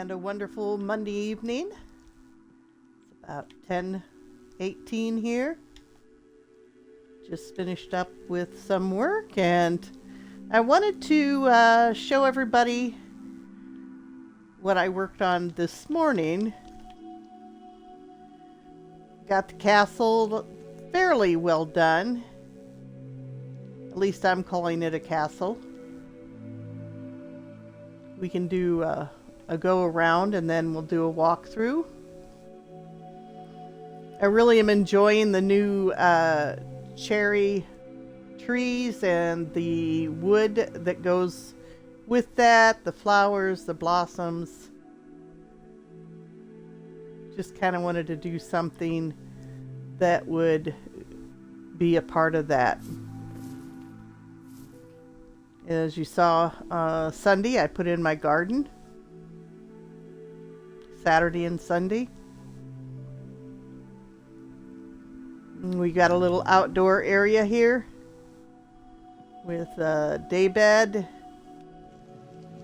and a wonderful Monday evening. It's about 10:18 here. Just finished up with some work, and I wanted to show everybody what I worked on this morning. Got the castle fairly well done. At least I'm calling it a castle. We can do a go around and then we'll do a walkthrough. I really am enjoying the new cherry trees and the wood that goes with that, the flowers, the blossoms. Just kind of wanted to do something that would be a part of that. As you saw Sunday, I put in my garden. Saturday and Sunday. We got a little outdoor area here with a day bed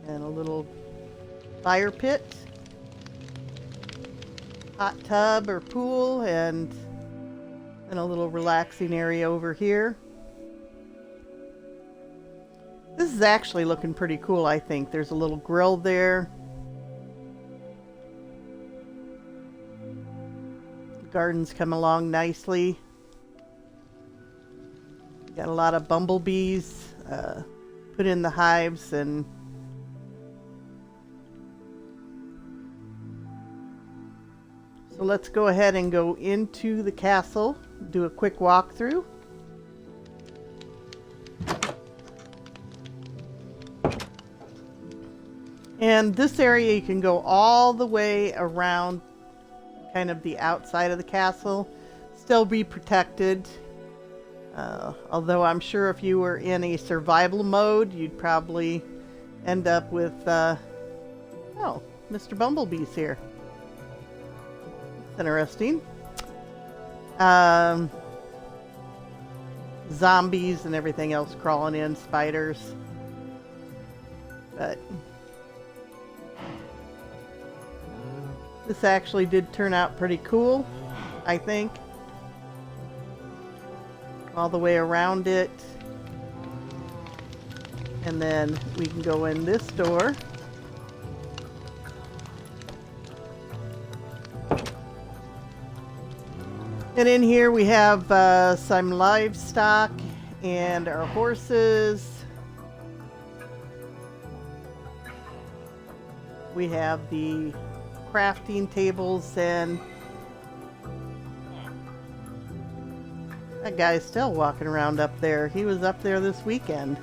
and a little fire pit, hot tub or pool, and a little relaxing area over here. This is actually looking pretty cool, I think. There's a little grill there. The garden's come along nicely. Got a lot of bumblebees put in the hives, and so let's go ahead and go into the castle, do a quick walkthrough. And this area you can go all the way around kind of the outside of the castle, still be protected. Although I'm sure if you were in a survival mode, you'd probably end up with, oh, Mr. Bumblebee's here. That's interesting. Zombies and everything else crawling in, spiders. But this actually did turn out pretty cool, I think. All the way around it. And then we can go in this door. And in here we have some livestock and our horses. We have the crafting tables, and that guy's still walking around up there. He was up there this weekend.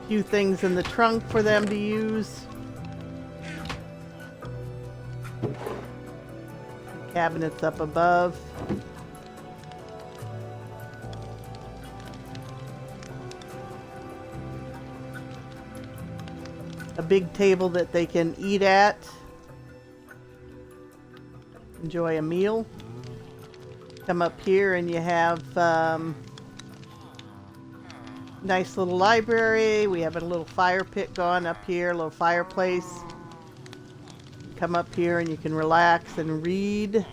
Few things in the trunk for them to use. Cabinets up above. A big table that they can eat at. Enjoy a meal. Come up here and you have nice little library. We have a little fire pit going up here, a little fireplace. Come up here and you can relax and read. And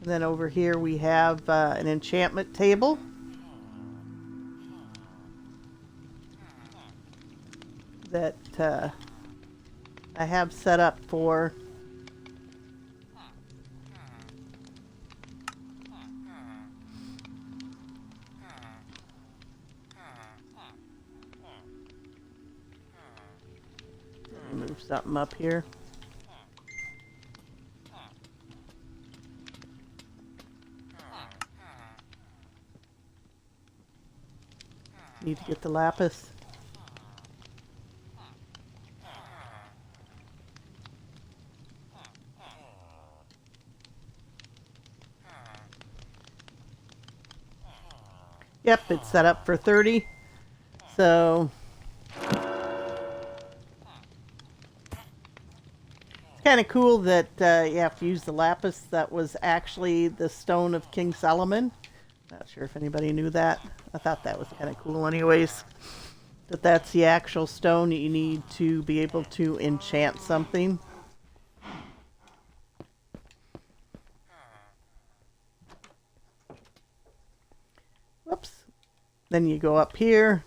then over here we have an enchantment table. That I have set up for move something up here. Need to get the lapis. Yep, it's set up for 30. So it's kind of cool that you have to use the lapis. That was actually the stone of King Solomon. Not sure if anybody knew that. I thought that was kind of cool anyways. That's the actual stone you need to be able to enchant something. Whoops. Then you go up here.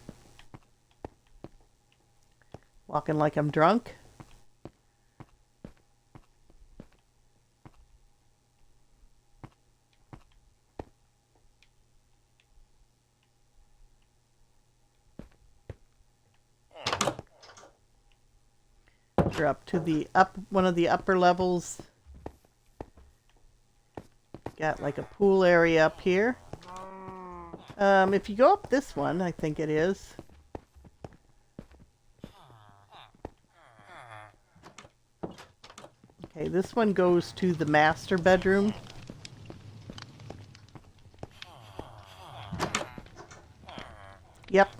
Walking like I'm drunk. You're up to the one of the upper levels. Got like a pool area up here. If you go up this one, I think it is. Okay, this one goes to the master bedroom. Yep.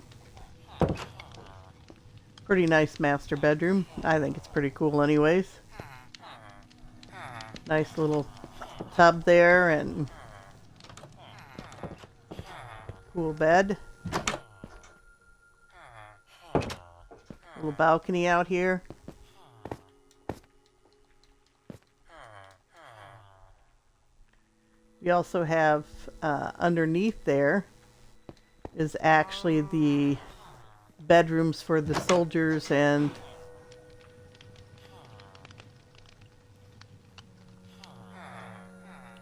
Pretty nice master bedroom. I think it's pretty cool anyways. Nice little tub there and cool bed. Little balcony out here. We also have underneath there is actually the bedrooms for the soldiers and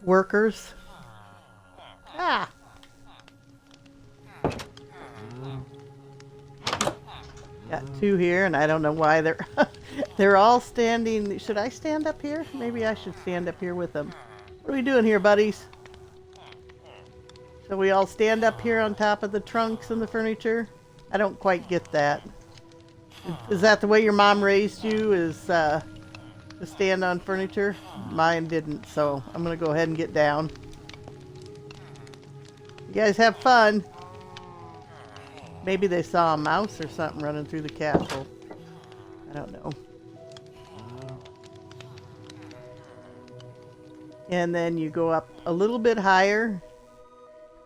workers. Ah! Got two here, and I don't know why they're they're all standing. Should I stand up here? Maybe I should stand up here with them. What are we doing here, buddies? So we all stand up here on top of the trunks and the furniture? I don't quite get that. Is that the way your mom raised you, is to stand on furniture? Mine didn't, so I'm going to go ahead and get down. You guys have fun. Maybe they saw a mouse or something running through the castle. I don't know. And then you go up a little bit higher,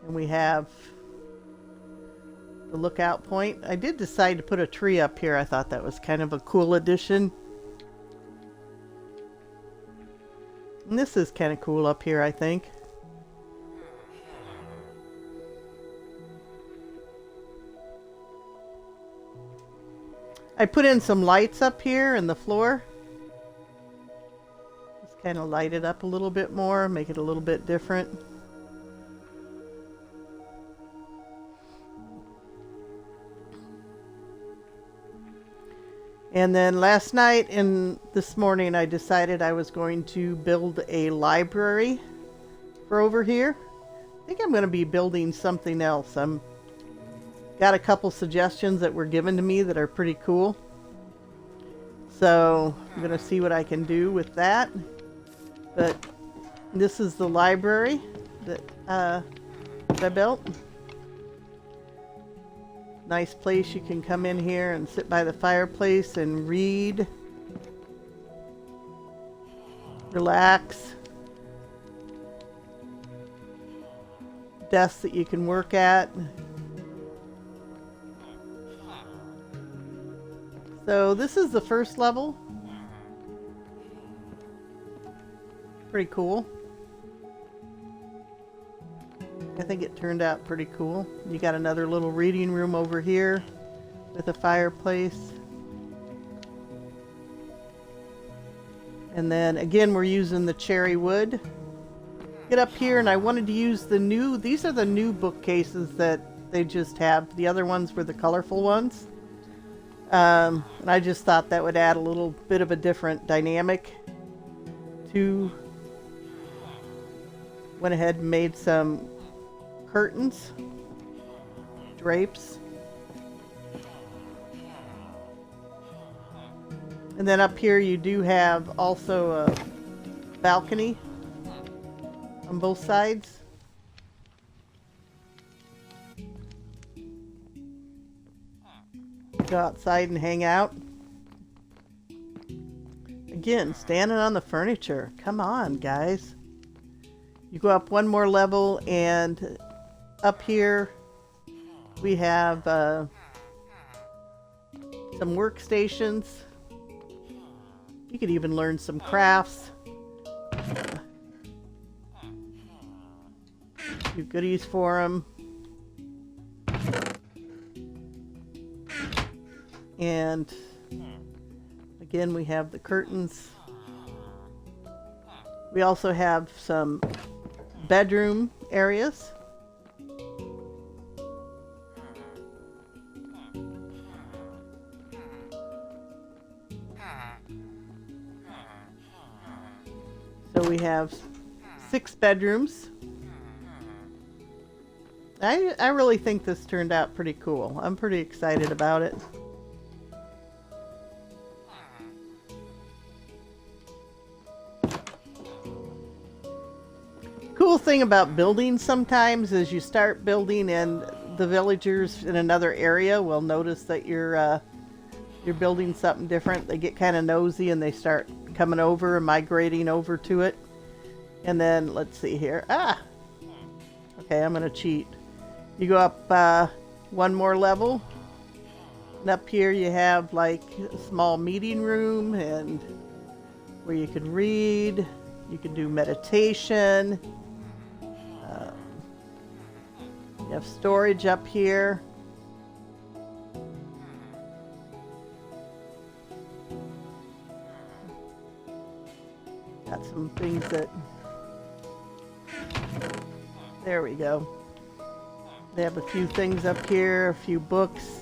and we have the lookout point. I did decide to put a tree up here. I thought that was kind of a cool addition. And this is kind of cool up here, I think. I put in some lights up here in the floor. Just kind of light it up a little bit more, make it a little bit different. And then last night and this morning I decided I was going to build a library for over here. I think I'm going to be building something else. I'm got a couple suggestions that were given to me that are pretty cool. So I'm going to see what I can do with that. But this is the library that I built. Nice place you can come in here and sit by the fireplace and read. Relax. Desk that you can work at. So this is the first level. Pretty cool. I think it turned out pretty cool. You got another little reading room over here with a fireplace. And then again, we're using the cherry wood. Get up here, and I wanted to use these are the new bookcases that they just have. The other ones were the colorful ones. And I just thought that would add a little bit of a different dynamic to. Went ahead and made some curtains, drapes. And then up here you do have also a balcony on both sides. Go outside and hang out. Again, standing on the furniture. Come on, guys. You go up one more level and up here we have some workstations. You could even learn some crafts. Do goodies for them. And again, we have the curtains. We also have some bedroom areas. So we have 6 bedrooms. I really think this turned out pretty cool. I'm pretty excited about it. Cool thing about building sometimes is you start building and the villagers in another area will notice that you're building something different. They get kind of nosy and they start coming over and migrating over to it. And then let's see here. Okay, I'm gonna cheat. You go up one more level, and up here you have like a small meeting room and where you can read, you can do meditation. You have storage up here. Got some things that... There we go. They have a few things up here, a few books.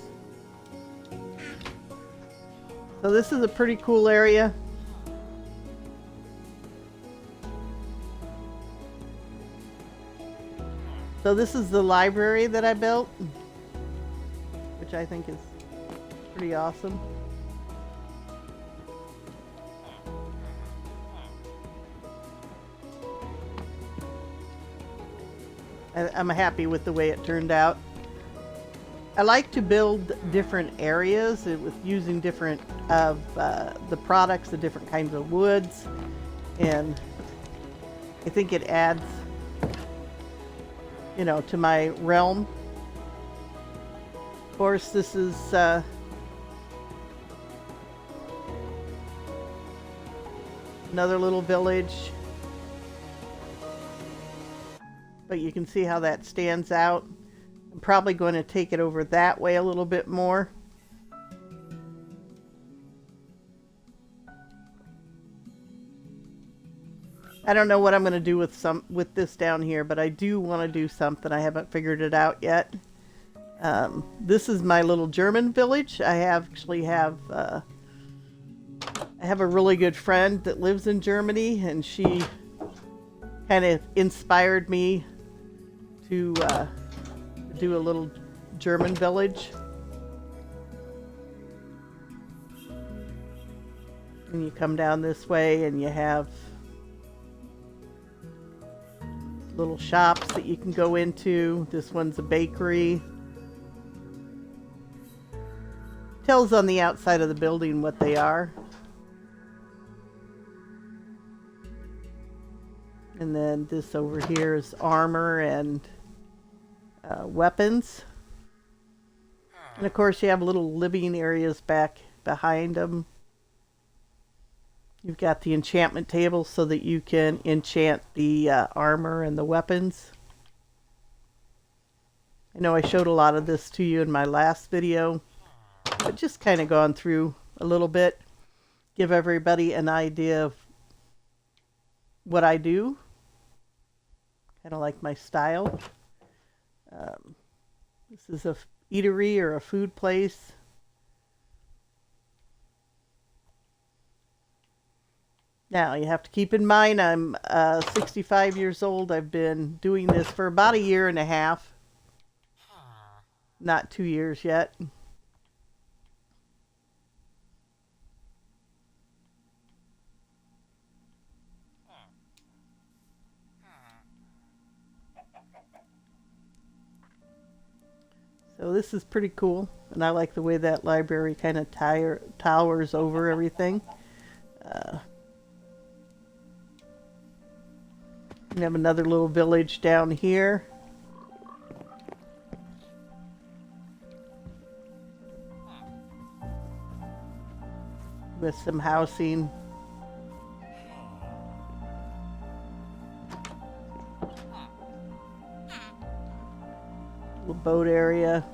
So this is a pretty cool area. So this is the library that I built, which I think is pretty awesome. I'm happy with the way it turned out. I like to build different areas with using different of the products, the different kinds of woods, and I think it adds, you know, to my realm. Of course, this is another little village. But you can see how that stands out. I'm probably going to take it over that way a little bit more. I don't know what I'm going to do with this down here, but I do want to do something. I haven't figured it out yet. This is my little German village. I actually have I have a really good friend that lives in Germany, and she kind of inspired me to do a little German village. And you come down this way and you have little shops that you can go into. This one's a bakery. Tells on the outside of the building what they are. And then this over here is armor and weapons. And of course you have little living areas back behind them. You've got the enchantment table so that you can enchant the armor and the weapons. I know I showed a lot of this to you in my last video, but just kind of gone through a little bit. Give everybody an idea of what I do. Kind of like my style. This is a eatery or a food place. Now, you have to keep in mind I'm 65 years old. I've been doing this for about 1.5 years. Not 2 years yet. So this is pretty cool, and I like the way that library kind of towers over everything. We have another little village down here. with some housing. Little boat area.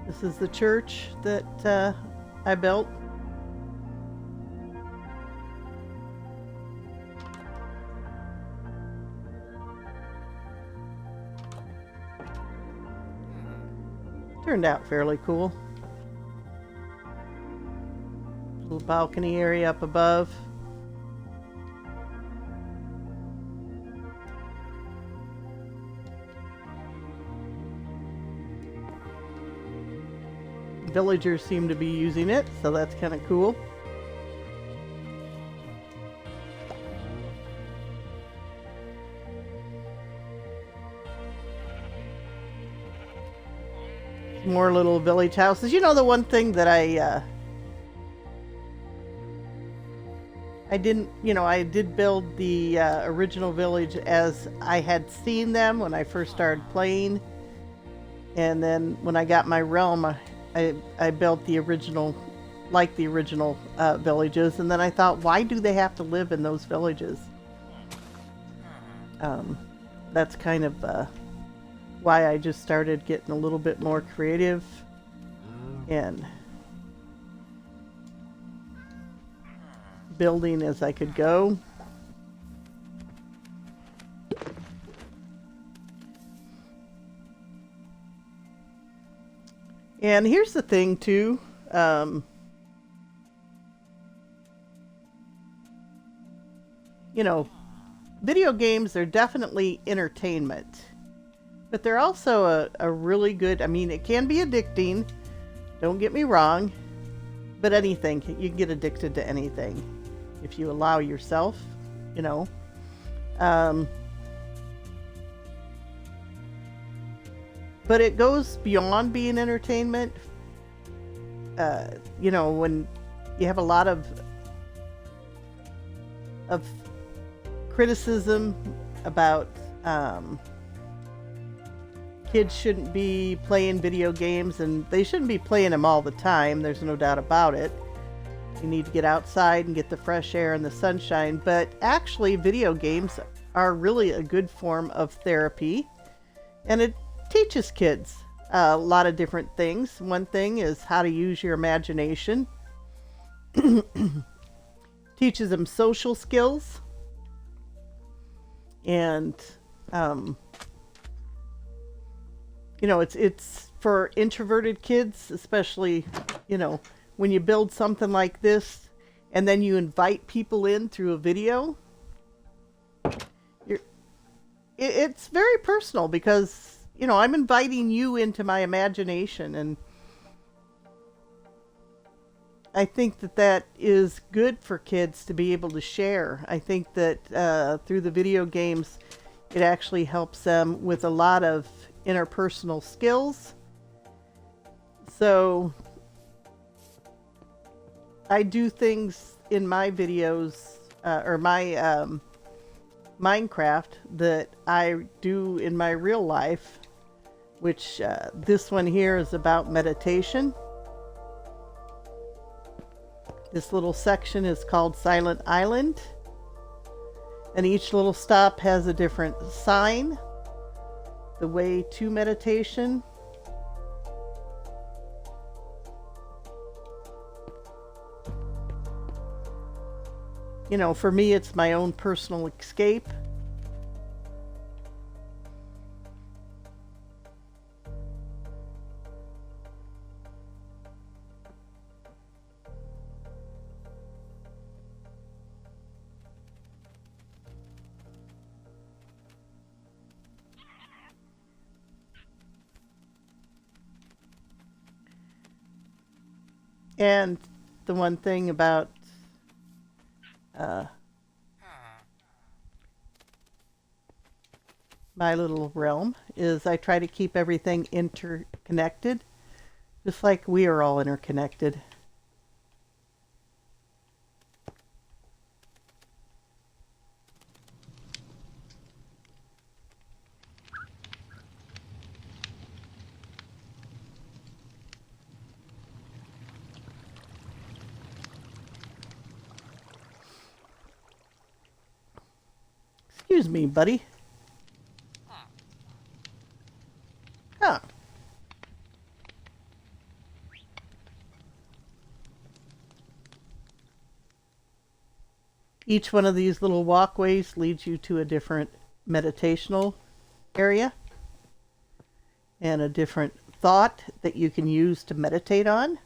This is the church that I built. Turned out fairly cool. Little balcony area up above. Villagers seem to be using it, so that's kind of cool. More little village houses. You know, the one thing that I didn't, you know, I did build the original village as I had seen them when I first started playing. And then when I got my realm, I built the original, like the original villages. And then I thought, why do they have to live in those villages? That's kind of why I just started getting a little bit more creative and building as I could go. And here's the thing too, you know, video games are definitely entertainment, but they're also a really good, I mean, it can be addicting, don't get me wrong, but anything, you can get addicted to anything if you allow yourself, you know. But it goes beyond being entertainment. You know, when you have a lot of criticism about kids shouldn't be playing video games, and they shouldn't be playing them all the time. There's no doubt about it. You need to get outside and get the fresh air and the sunshine. But actually, video games are really a good form of therapy, and it teaches kids a lot of different things. One thing is how to use your imagination. Teaches them social skills. And, you know, it's for introverted kids, especially, you know, when you build something like this and then you invite people in through a video, it's very personal because, you know, I'm inviting you into my imagination, and I think that that is good for kids to be able to share. I think that through the video games, it actually helps them with a lot of interpersonal skills. So I do things in my videos or my Minecraft that I do in my real life, which this one here is about meditation. This little section is called Silent Island, and each little stop has a different sign, the way to meditation. You know, for me, it's my own personal escape. And the one thing about my little realm is I try to keep everything interconnected. Just like we are all interconnected. Excuse me, buddy. Huh. Each one of these little walkways leads you to a different meditational area and a different thought that you can use to meditate on.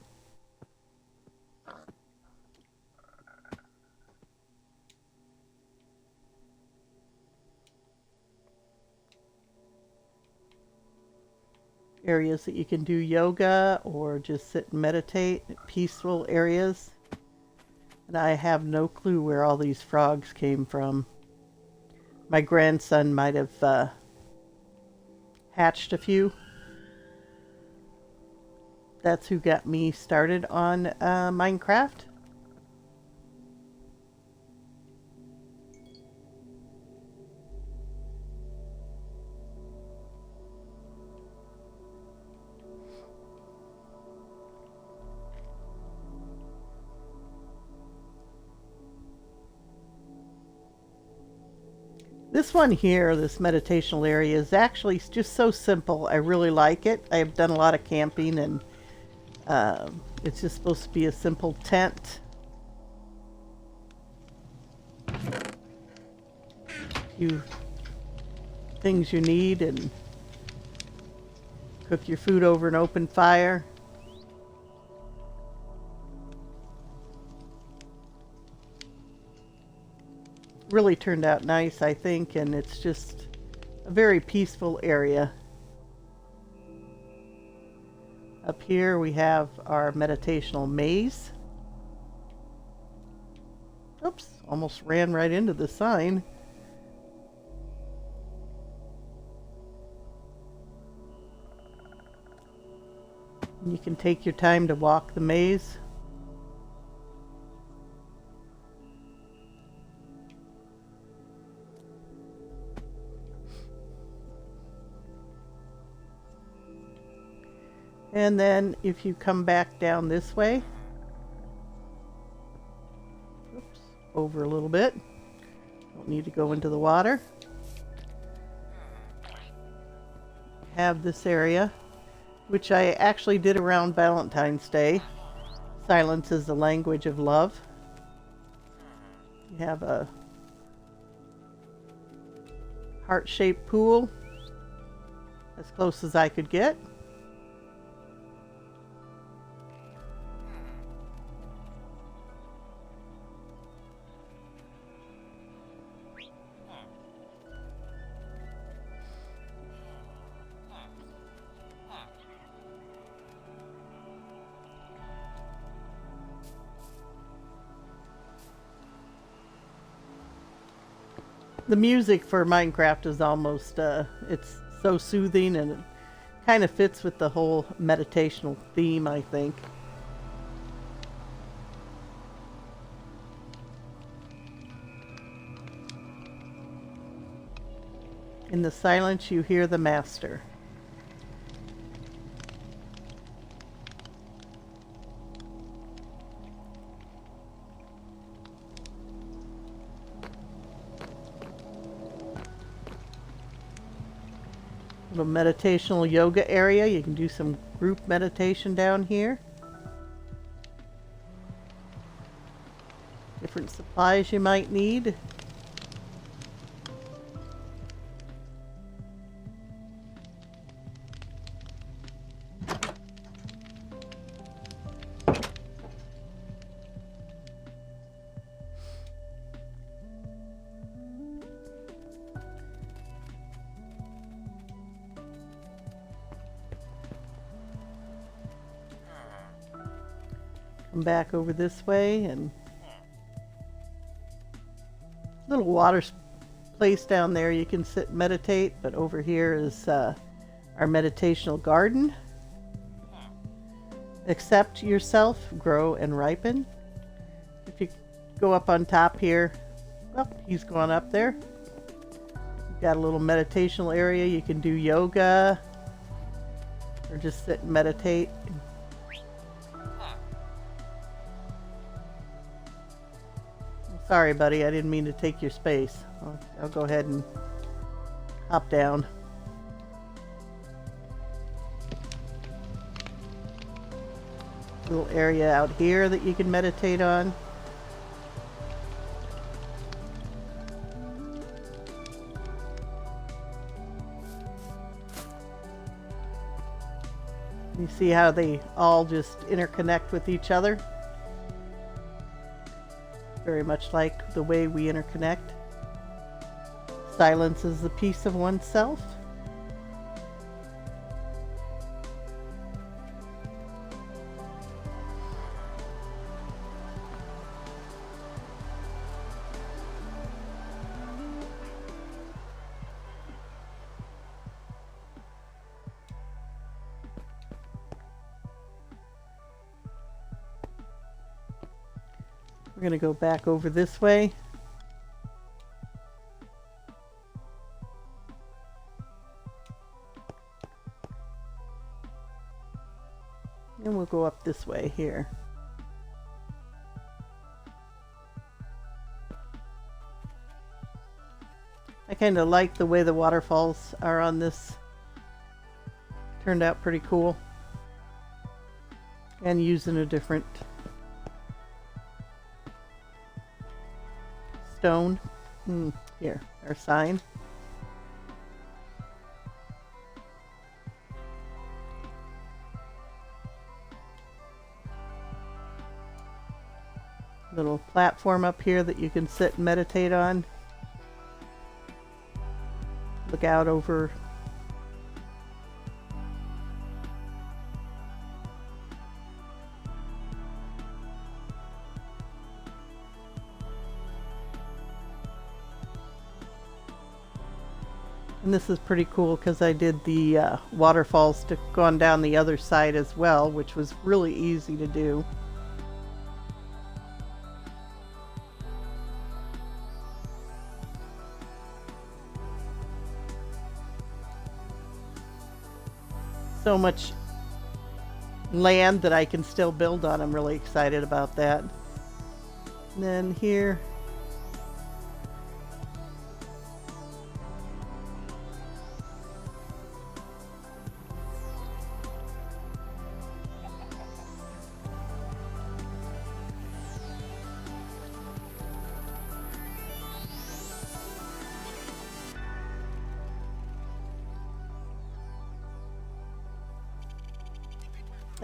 Areas that you can do yoga or just sit and meditate, peaceful areas. And I have no clue where all these frogs came from. My grandson might have hatched a few. That's who got me started on Minecraft. This one here, this meditational area, is actually just so simple. I really like it. I have done a lot of camping, and it's just supposed to be a simple tent. A few things you need, and cook your food over an open fire. Really turned out nice, I think, and it's just a very peaceful area. Up here we have our meditational maze. Oops, almost ran right into the sign. You can take your time to walk the maze. And then if you come back down this way, oops, over a little bit, don't need to go into the water, have this area, which I actually did around Valentine's Day. Silence is the language of love. You have a heart-shaped pool, as close as I could get. The music for Minecraft is almost, it's so soothing, and it kind of fits with the whole meditational theme, I think. In the silence, you hear the master. Little meditational yoga area. You can do some group meditation down here. Different supplies you might need. Come back over this way, and little water place down there you can sit and meditate, but over here is our meditational garden. Accept yourself, grow, and ripen. If you go up on top here, well, he's gone up there. You've got a little meditational area. You can do yoga or just sit and meditate. Sorry, buddy, I didn't mean to take your space. I'll go ahead and hop down. Little area out here that you can meditate on. You see how they all just interconnect with each other? Very much like the way we interconnect. Silence is the peace of oneself. We're going to go back over this way. And we'll go up this way here. I kind of like the way the waterfalls are on this. Turned out pretty cool. And using a different stone. Here, our sign. Little platform up here that you can sit and meditate on. Look out over and this is pretty cool because I did the waterfalls to gone down the other side as well, which was really easy to do. So much land that I can still build on. I'm really excited about that. And then here,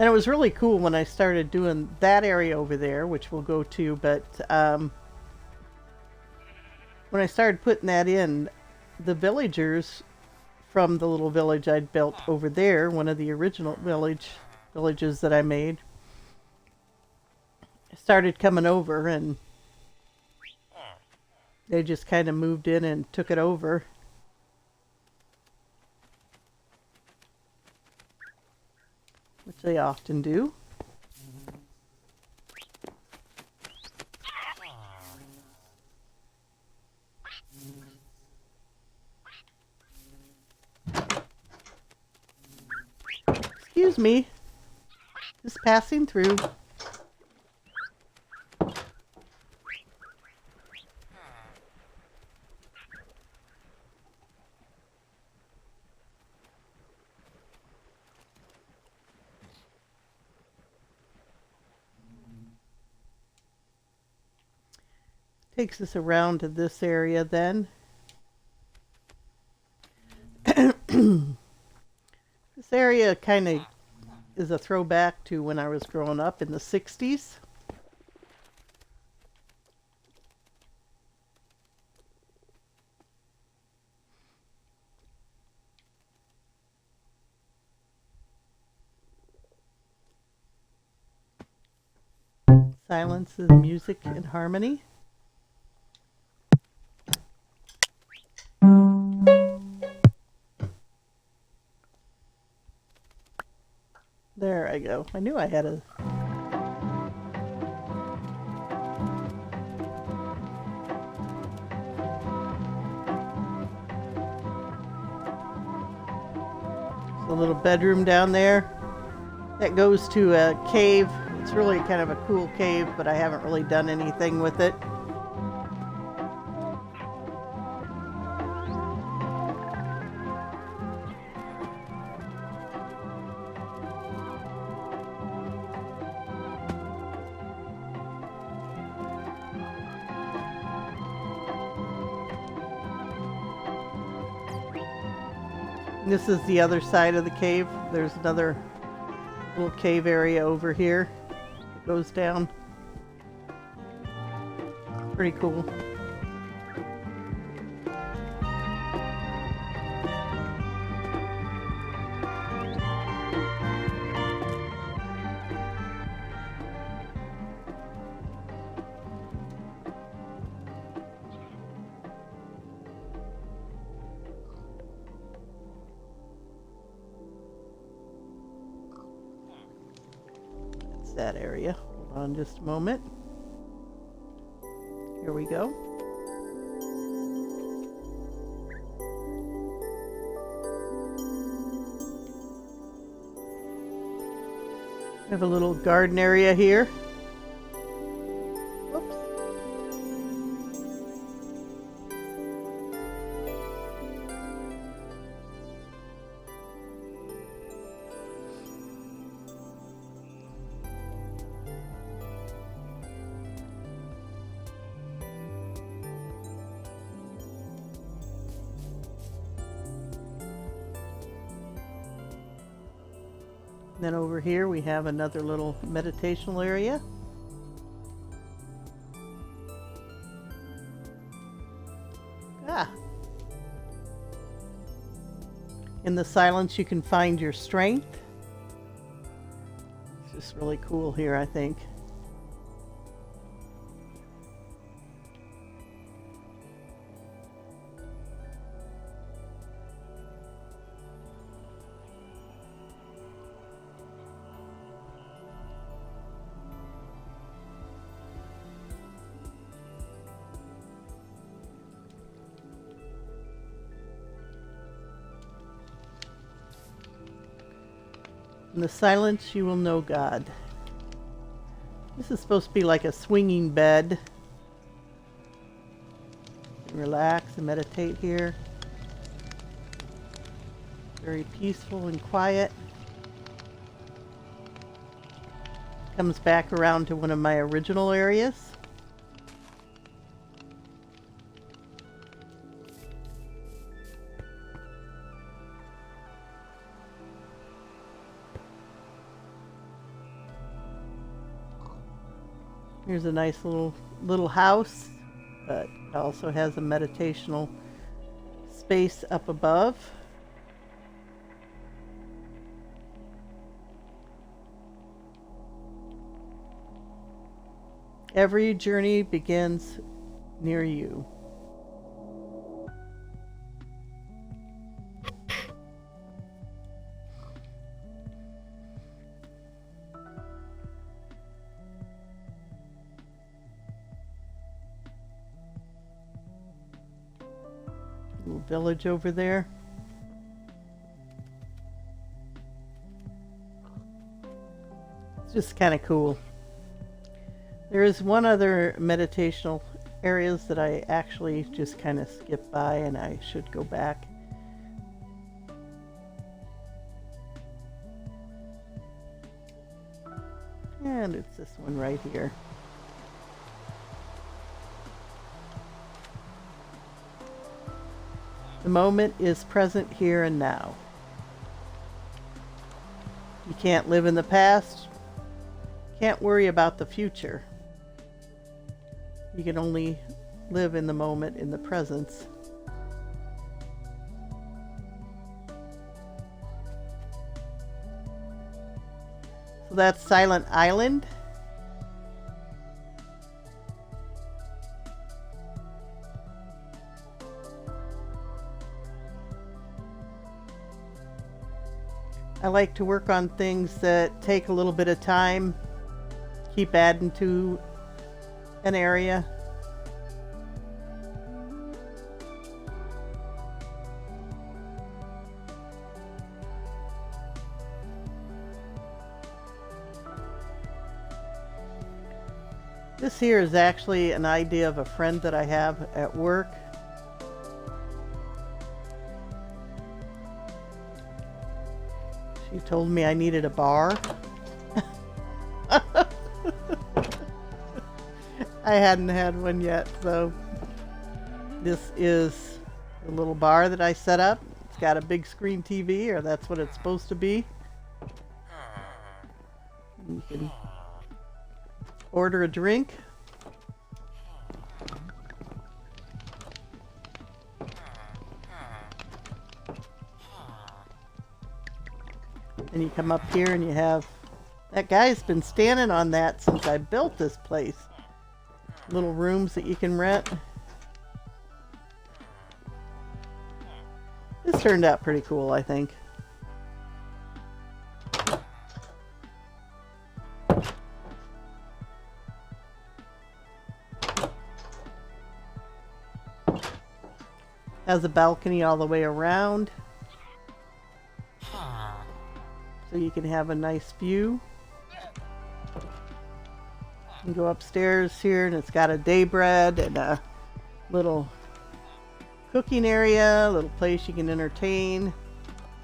and it was really cool when I started doing that area over there, which we'll go to, but when I started putting that in, the villagers from the little village I'd built over there, one of the original villages that I made, started coming over, and they just kind of moved in and took it over. Which they often do. Excuse me. Just passing through. Takes us around to this area then. This area kind of is a throwback to when I was growing up in the 60s. Silence is music and harmony. There, I go? I knew I had a... A little bedroom down there that goes to a cave. It's really kind of a cool cave, but I haven't really done anything with it. This is the other side of the cave. There's another little cave area over here. It goes down. Pretty cool. That area. Hold on just a moment. Here we go. We have a little garden area here. Whoops. Then over here we have another little meditational area. In the silence you can find your strength. It's just really cool here, I think. In the silence you will know God. This is supposed to be like a swinging bed. Relax and meditate here. Very peaceful and quiet. Comes back around to one of my original areas. Here's a nice little house, but it also has a meditational space up above. Every journey begins near you. Little village over there. It's just kind of cool. There is one other meditational areas that I actually just kind of skipped by, and I should go back. And it's this one right here. The moment is present here and now. You can't live in the past. Can't worry about the future. You can only live in the moment, in the presence. So that's Silent Island. I like to work on things that take a little bit of time, keep adding to an area. This here is actually an idea of a friend that I have at work. She told me I needed a bar. I hadn't had one yet, so this is the little bar that I set up. It's got a big screen TV, or that's what it's supposed to be. You can order a drink. And you come up here and you have... That guy's been standing on that since I built this place. Little rooms that you can rent. This turned out pretty cool, I think. Has a balcony all the way around, so you can have a nice view. You can go upstairs here, and it's got a daybread and a little cooking area, a little place you can entertain,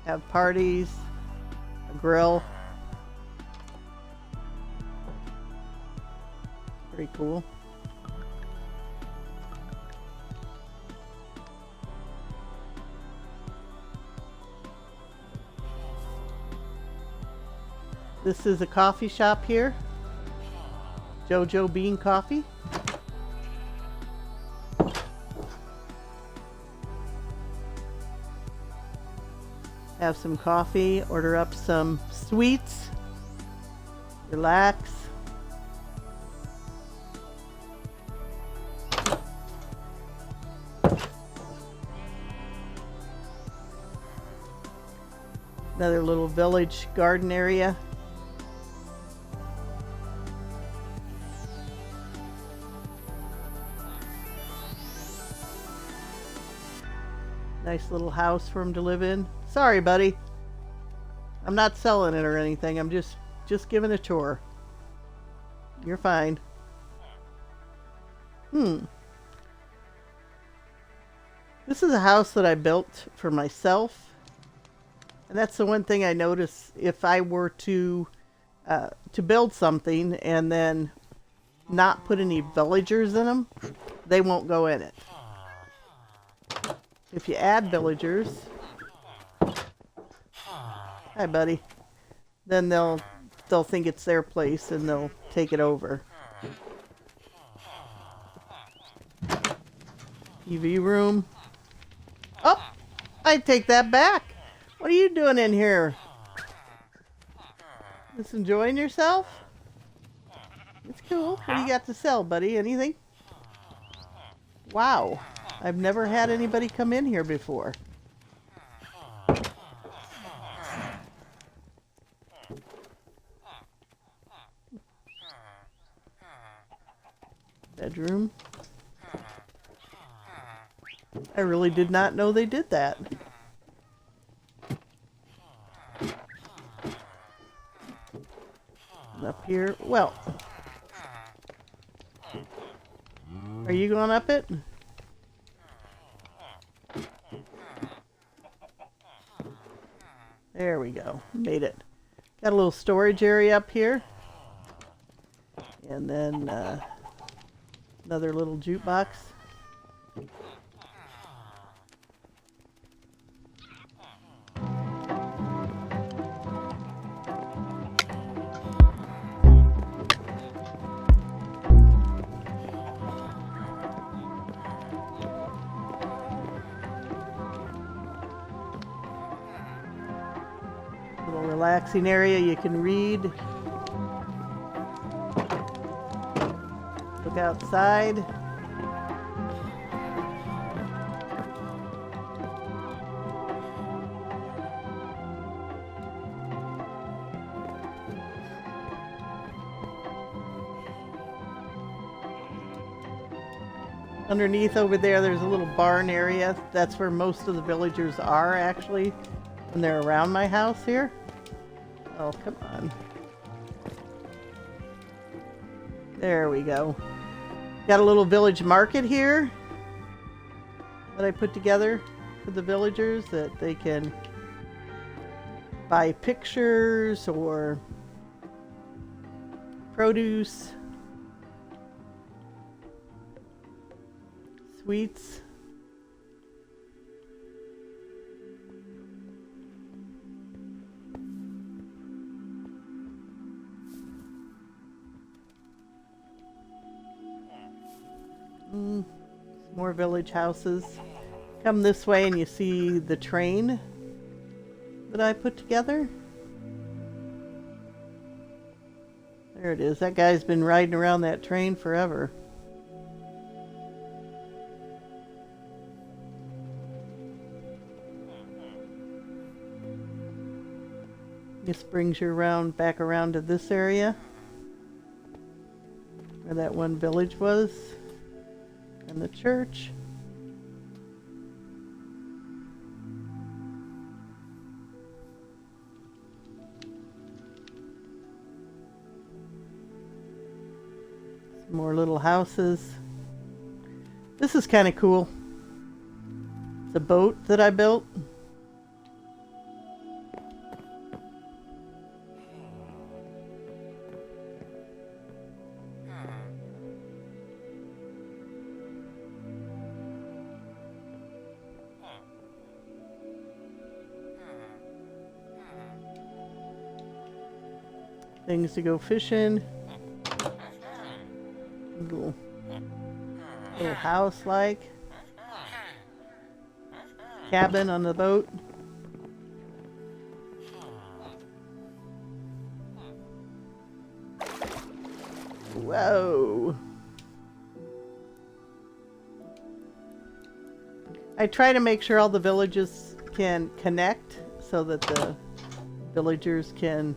have parties, a grill. Pretty cool. This is a coffee shop here. JoJo Bean Coffee. Have some coffee, order up some sweets, relax. Another little village garden area. Nice little house for him to live in. Sorry, buddy. I'm not selling it or anything. I'm just giving a tour. You're fine. This is a house that I built for myself. And that's the one thing I notice if I were to build something and then not put any villagers in them, they won't go in it. If you add villagers, hi buddy, then they'll think it's their place and they'll take it over. TV room. Oh, I take that back. What are you doing in here? Just enjoying yourself? It's cool. What do you got to sell, buddy? Anything? Wow. I've never had anybody come in here before. Bedroom. I really did not know they did that. And up here, well. Are you going up it? There we go. Made it. Got a little storage area up here. And then another little jukebox. Little relaxing area you can read. Look outside. Underneath over there, there's a little barn area. That's where most of the villagers are, actually, when they're around my house here. Oh, come on. There we go. Got a little village market here that I put together for the villagers, that they can buy pictures or produce, sweets. More village houses. Come this way and you see the train that I put together. There it is. That guy's been riding around that train forever. This brings you back around to this area where that one village was, and the church. Some more little houses. This is kind of cool. It's a boat that I built. Things to go fishing. Little house like cabin on the boat. Whoa. I try to make sure all the villages can connect so that the villagers can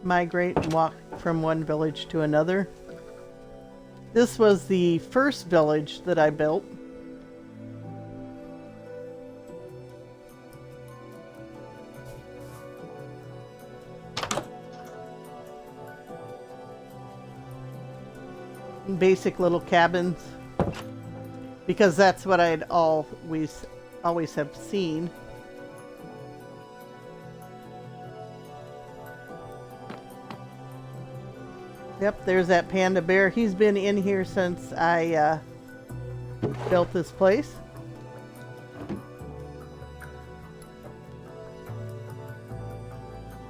migrate and walk from one village to another. This was the first village that I built. Basic little cabins, because that's what I'd always have seen. Yep, there's that panda bear. He's been in here since I built this place.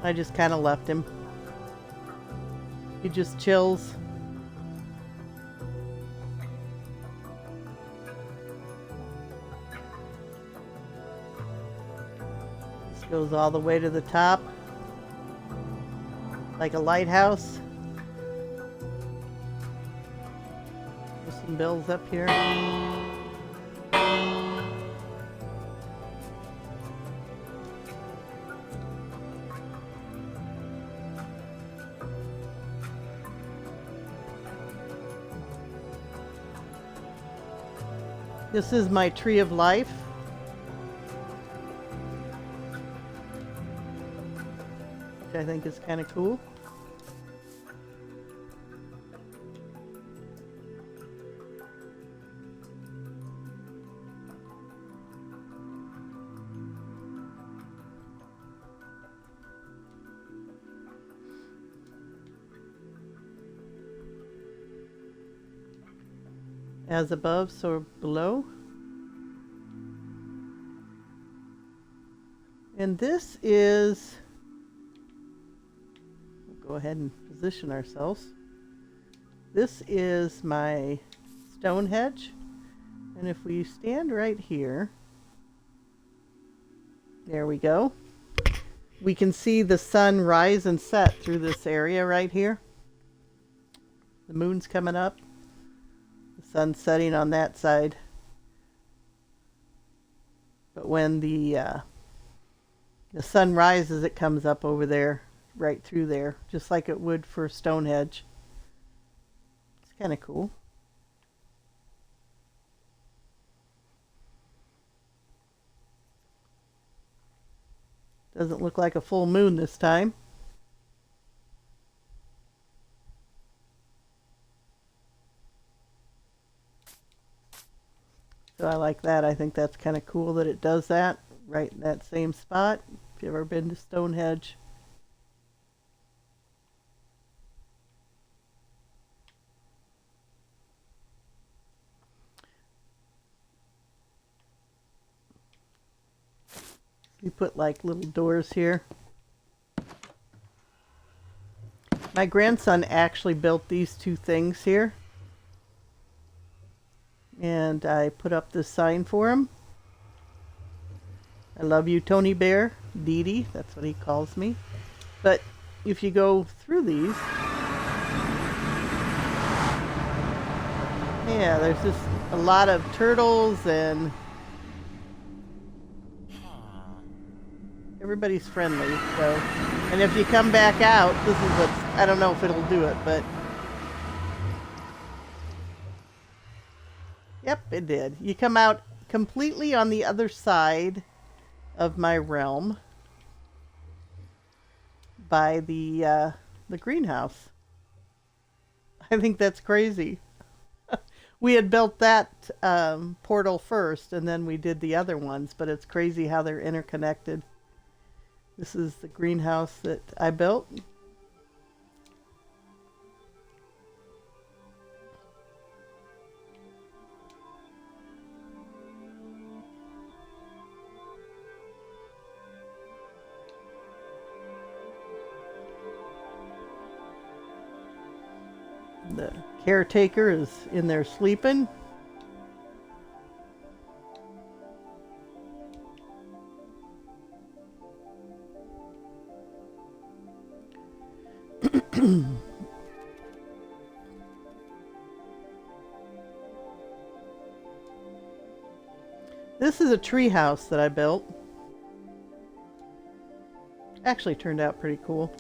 I just kind of left him. He just chills. This goes all the way to the top, like a lighthouse. Some bills up here. This is my tree of life. Which I think is kind of cool. As above, so below. And this is, we'll go ahead and position ourselves. This is my stone hedge. And if we stand right here, there we go. We can see the sun rise and set through this area right here. The moon's coming up. Sun's setting on that side, but when the sun rises, it comes up over there right through there, just like it would for Stonehenge. It's kind of cool. Doesn't look like a full moon this time. So I like that. I think that's kind of cool that it does that right in that same spot. If you've ever been to Stonehenge. You put like little doors here. My grandson actually built these two things here. And I put up this sign for him. I love you, Tony Bear. Dee Dee, that's what he calls me. But if you go through these, yeah, there's just a lot of turtles and everybody's friendly. So, and if you come back out, this is what, I don't know if it'll do it, but yep, it did. You come out completely on the other side of my realm by the greenhouse. I think that's crazy. We had built that portal first, and then we did the other ones, but it's crazy how they're interconnected. This is the greenhouse that I built. The caretaker is in there sleeping. This is a tree house that I built. Actually turned out pretty cool.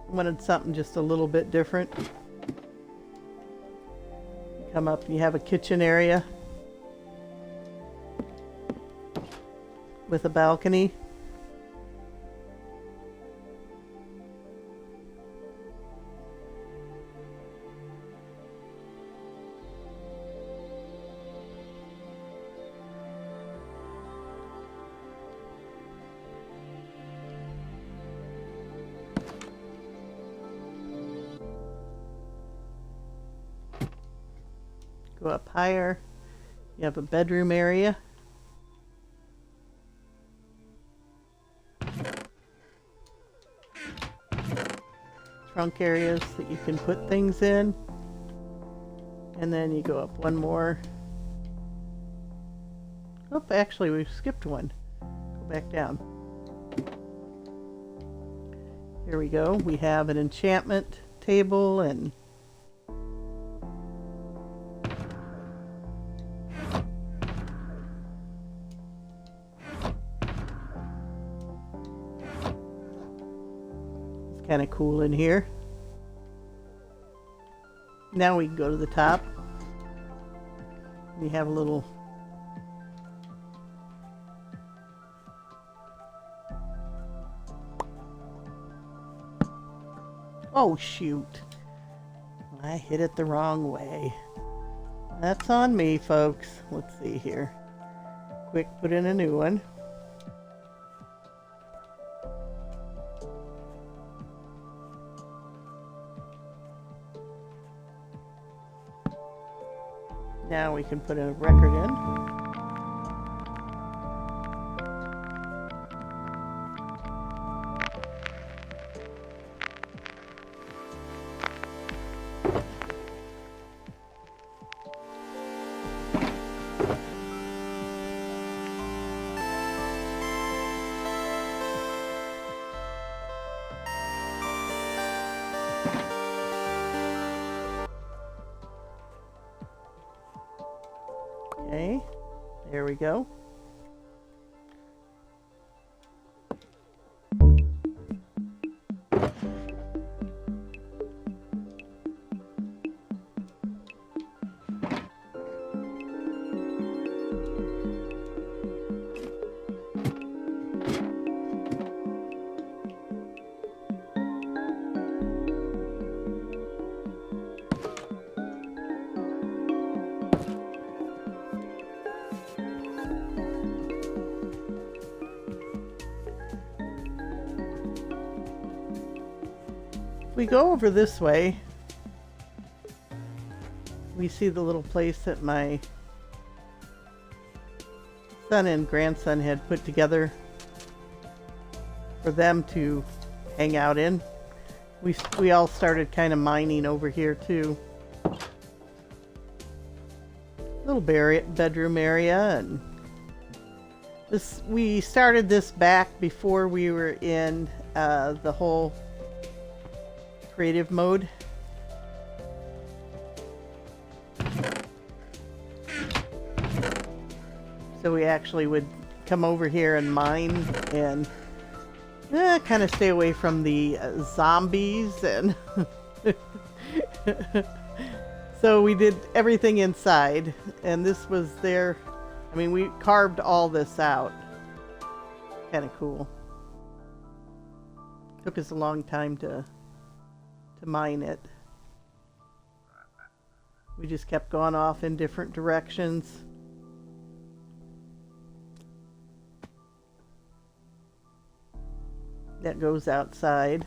Wanted something just a little bit different. Come up, you have a kitchen area with a balcony. Go up higher. You have a bedroom area. Trunk areas that you can put things in. And then you go up one more. Oh, actually we've skipped one. Go back down. Here we go. We have an enchantment table and kind of cool in here. Now we can go to the top. We have a little oh shoot, I hit it the wrong way. That's on me, folks. Let's see here. Quick, put in a new one. Now we can put a record in. Okay, there we go. If we go over this way, we see the little place that my son and grandson had put together for them to hang out in. We all started kind of mining over here too. Little bedroom area, and we started this back before we were in the whole creative mode. So we actually would come over here and mine and kind of stay away from the zombies, and so we did everything inside, and this was there. I mean, we carved all this out. Kind of cool. Took us a long time to mine it. We just kept going off in different directions. That goes outside.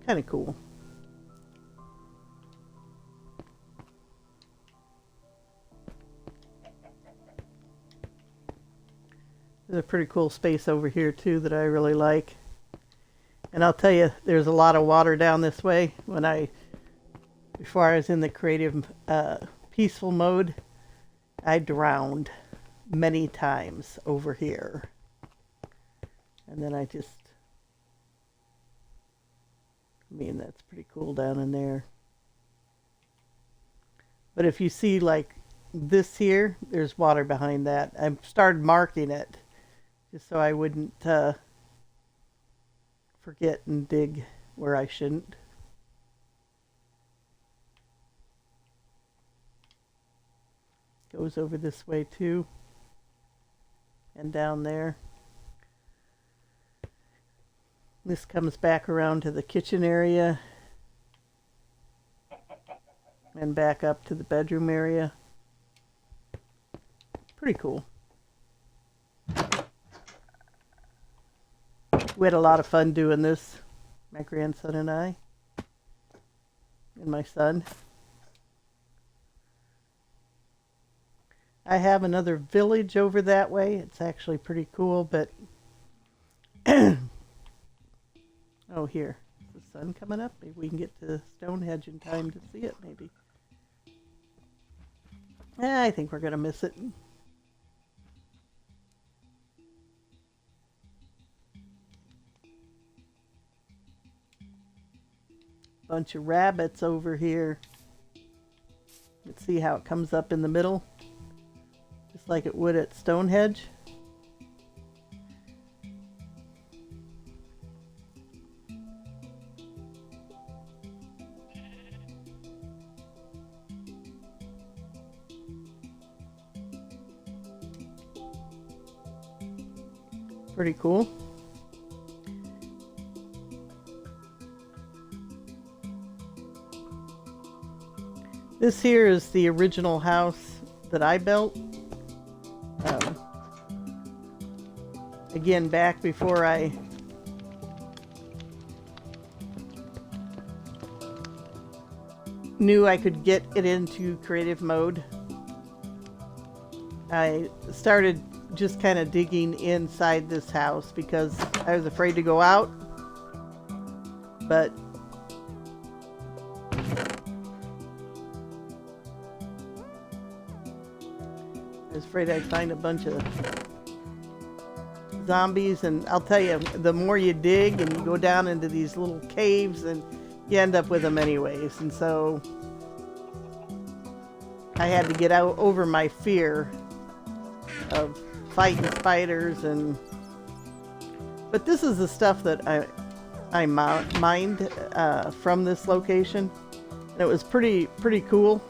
Kind of cool. There's a pretty cool space over here too that I really like. And I'll tell you, there's a lot of water down this way. Before I was in the creative peaceful mode, I drowned many times over here. And then that's pretty cool down in there. But if you see like this here, there's water behind that. I started marking it just so I wouldn't forget and dig where I shouldn't. Goes over this way too, and down there. This comes back around to the kitchen area and back up to the bedroom area. Pretty cool. We had a lot of fun doing this, my grandson and I, and my son. I have another village over that way. It's actually pretty cool, but oh, here. Is the sun coming up? Maybe we can get to Stonehenge in time to see it, maybe. I think we're going to miss it. Bunch of rabbits over here. Let's see how it comes up in the middle. Just like it would at Stonehenge. Pretty cool. This here is the original house that I built. Again, back before I knew I could get it into creative mode, I started just kind of digging inside this house because I was afraid to go out, but I was afraid I'd find a bunch of zombies, and I'll tell you, the more you dig and you go down into these little caves, and you end up with them anyways. And so I had to get out over my fear of fighting spiders, but this is the stuff that I mined from this location, and it was pretty cool.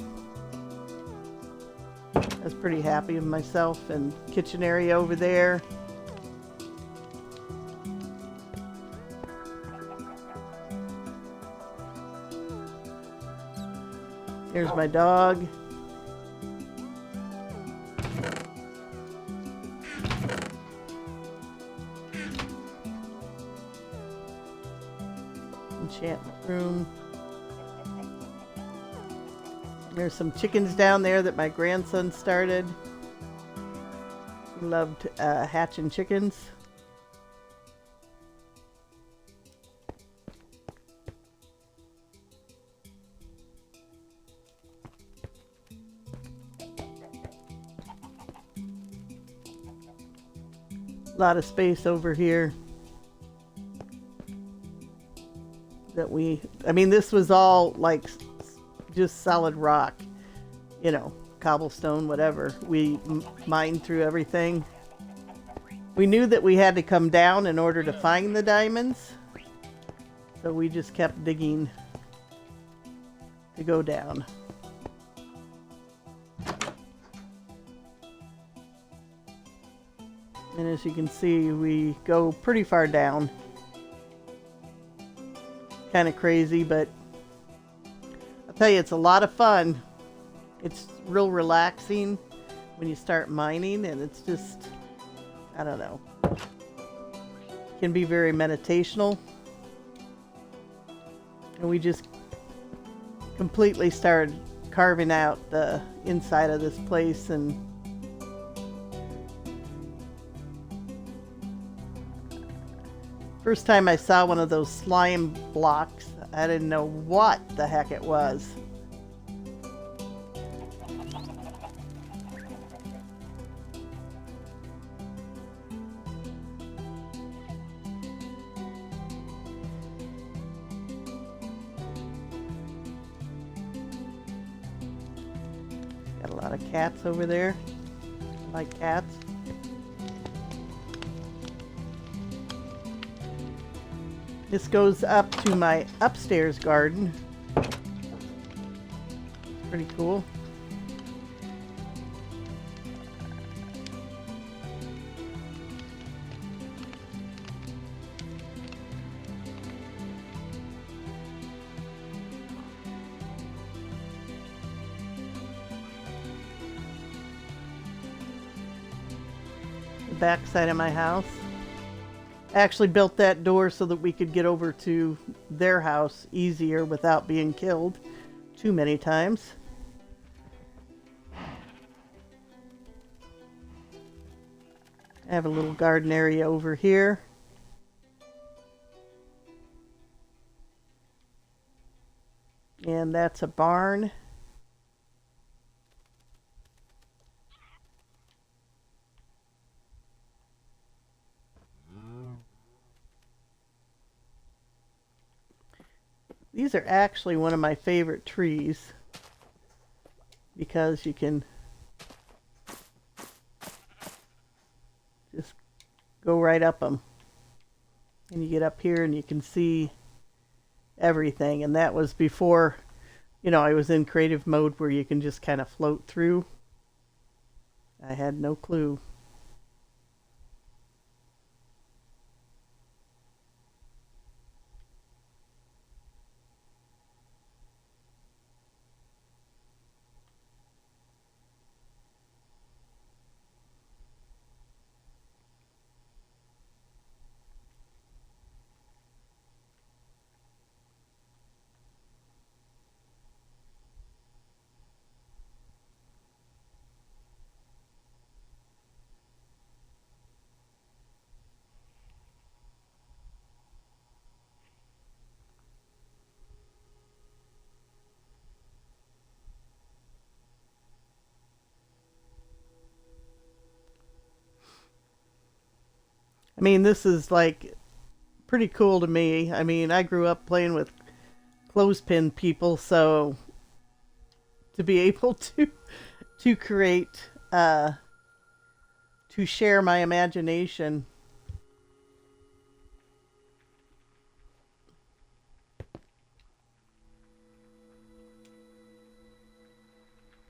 I was pretty happy with myself. And kitchen area over there. Here's my dog. enchantment room. There's some chickens down there that my grandson started. He loved hatching chickens. A lot of space over here that I mean, this was all like just solid rock, you know, cobblestone, whatever. We mined through everything. We knew that we had to come down in order to find the diamonds, so we just kept digging to go down. And as you can see, we go pretty far down. Kind of crazy, but I'll tell you, it's a lot of fun. It's real relaxing when you start mining, and it's just, I don't know, it can be very meditational. And we just completely started carving out the inside of this place, and first time I saw one of those slime blocks, I didn't know what the heck it was. Got a lot of cats over there. I like cats. This goes up to my upstairs garden. Pretty cool. The back side of my house. I actually built that door so that we could get over to their house easier without being killed too many times. I have a little garden area over here. And that's a barn. These are actually one of my favorite trees because you can just go right up them. And you get up here and you can see everything. And that was before, you know, I was in creative mode where you can just kind of float through. I had no clue. I mean, this is like pretty cool to me. I mean, I grew up playing with clothespin people, so to be able to create to share my imagination.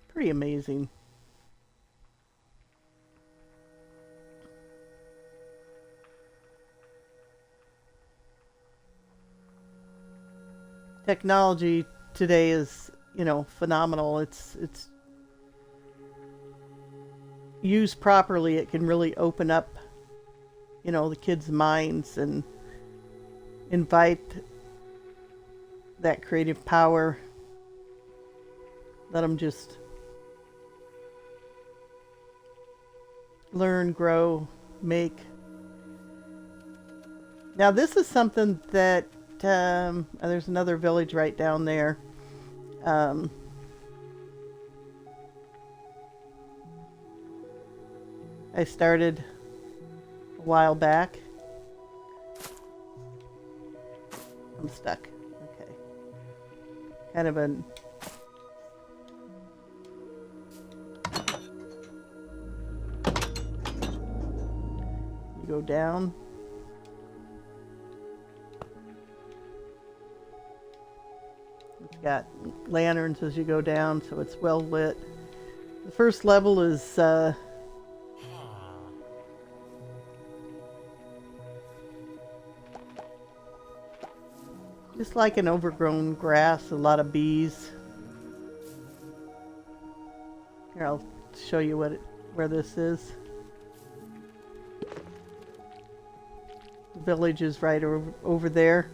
Pretty amazing. Technology today is, you know, phenomenal. It's used properly, it can really open up, you know, the kids' minds and invite that creative power. Let them just learn, grow, make. Now this is something that there's another village right down there. I started a while back. I'm stuck. Okay. Kind of an you go down. It's got lanterns as you go down, so it's well lit. The first level is just like an overgrown grass, a lot of bees. Here, I'll show you where this is. The village is right over there.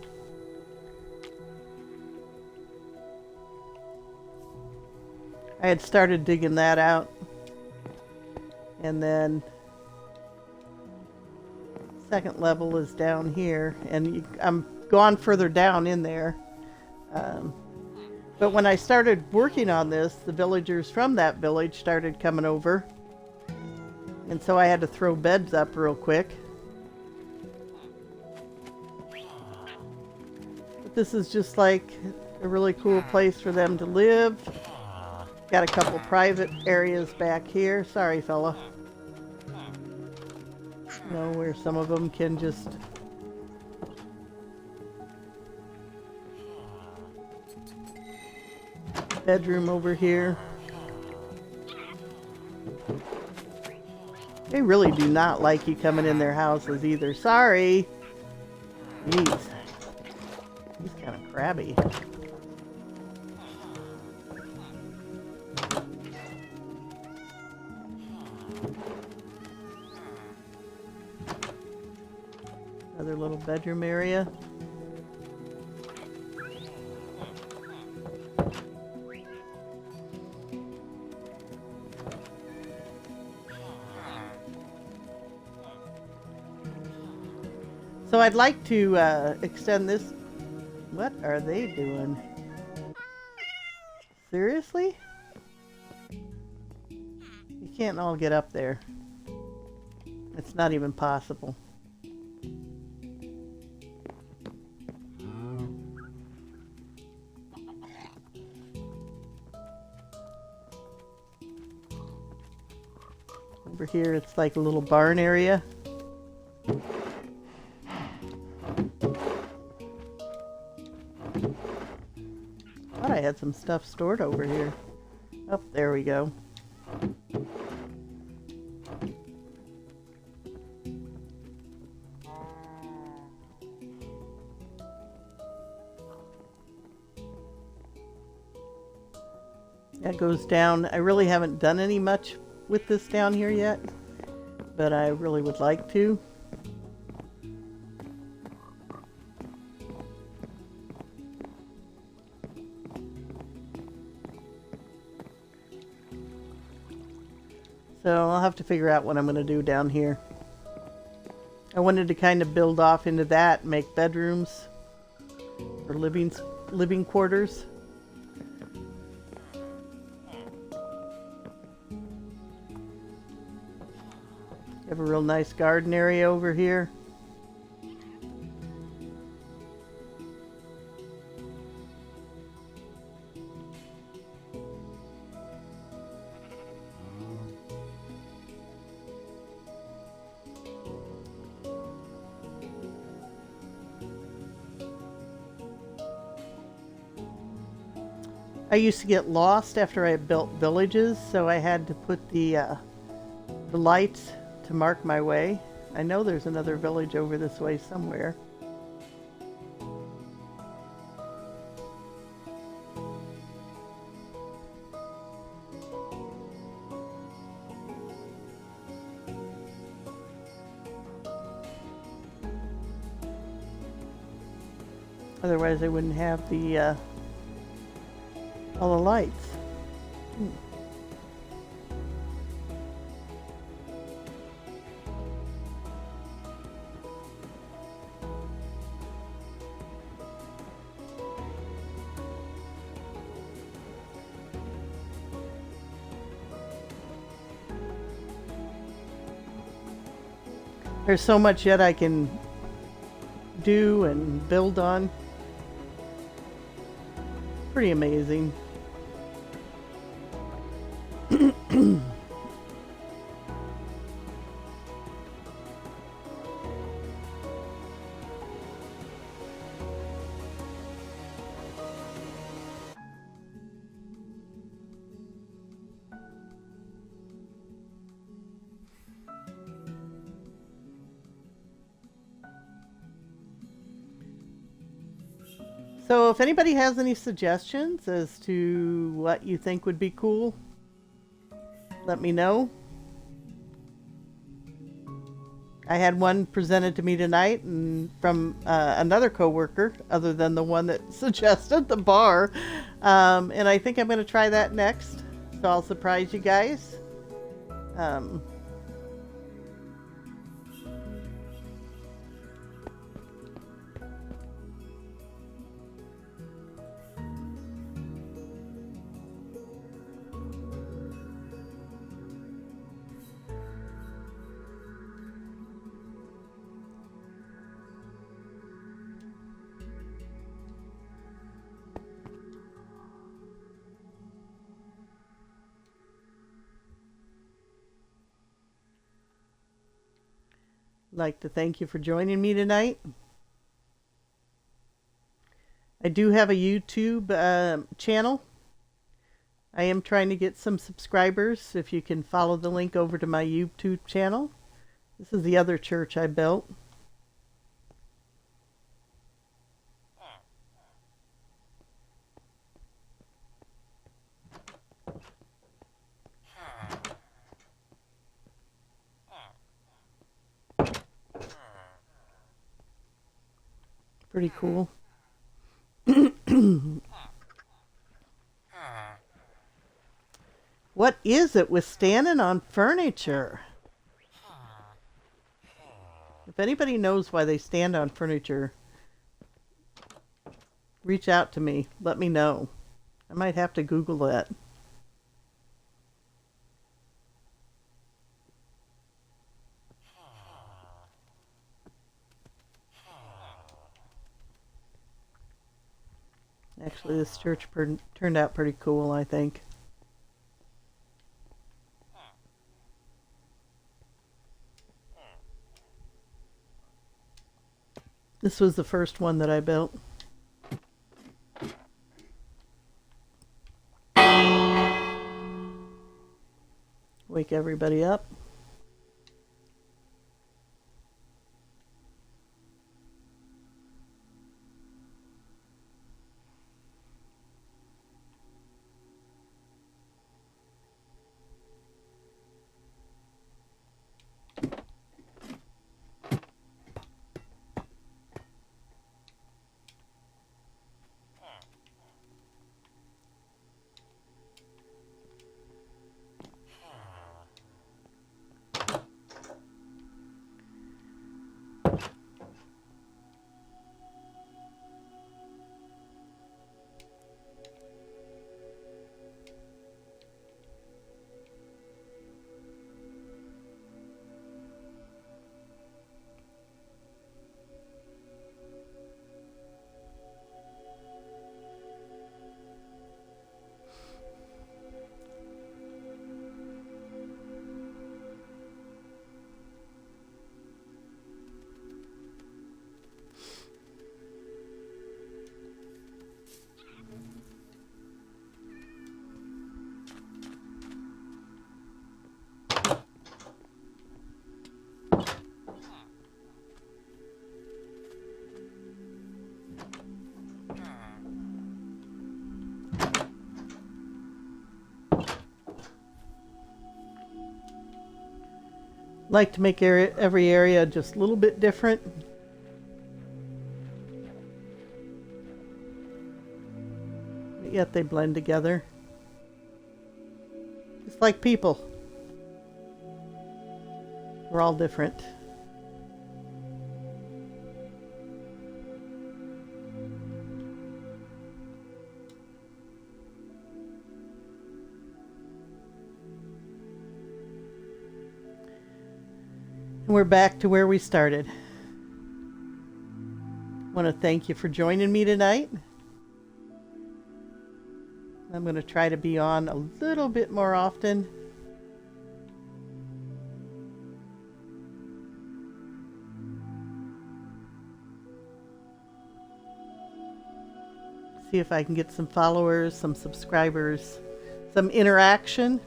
I had started digging that out, and then second level is down here, and I'm gone further down in there. But when I started working on this, the villagers from that village started coming over, and so I had to throw beds up real quick. But this is just like a really cool place for them to live. Got a couple private areas back here. Sorry, fella. You know, where some of them can just bedroom over here. They really do not like you coming in their houses either. Sorry. Jeez. He's kind of crabby. Another little bedroom area. So I'd like to extend this. What are they doing? Seriously? You can't all get up there. It's not even possible. Over here it's like a little barn area. Thought I had some stuff stored over here. Oh, there we go. That goes down. I really haven't done any much with this down here yet, but I really would like to. So I'll have to figure out what I'm going to do down here. I wanted to kind of build off into that, make bedrooms or living quarters. Have a real nice garden area over here. I used to get lost after I built villages, so I had to put the lights to mark my way. I know there's another village over this way somewhere. Otherwise, I wouldn't have the all the lights. There's so much yet I can do and build on. Pretty amazing. So if anybody has any suggestions as to what you think would be cool, let me know. I had one presented to me tonight and from another coworker other than the one that suggested the bar. And I think I'm going to try that next. So I'll surprise you guys. Like to thank you for joining me tonight. I do have a YouTube channel. I am trying to get some subscribers. If you can follow the link over to my YouTube channel. This is the other church I built. Pretty cool. What is it with standing on furniture? If anybody knows why they stand on furniture, reach out to me. Let me know. I might have to Google that. Actually, this church turned out pretty cool, I think. This was the first one that I built. Wake everybody up. Like to make every area just a little bit different. but yet they blend together. Just like people. We're all different. And we're back to where we started. I want to thank you for joining me tonight. I'm going to try to be on a little bit more often. See if I can get some followers, some subscribers, some interaction.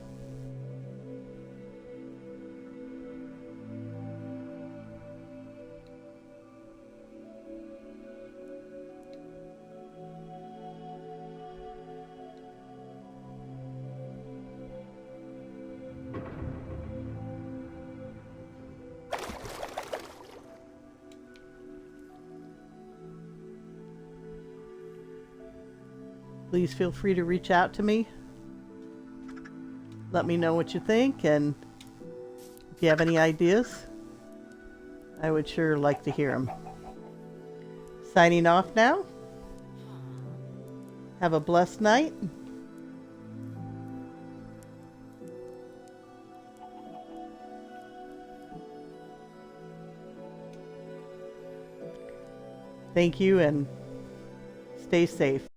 Please feel free to reach out to me. Let me know what you think, and if you have any ideas, I would sure like to hear them. Signing off now. Have a blessed night. Thank you, and stay safe.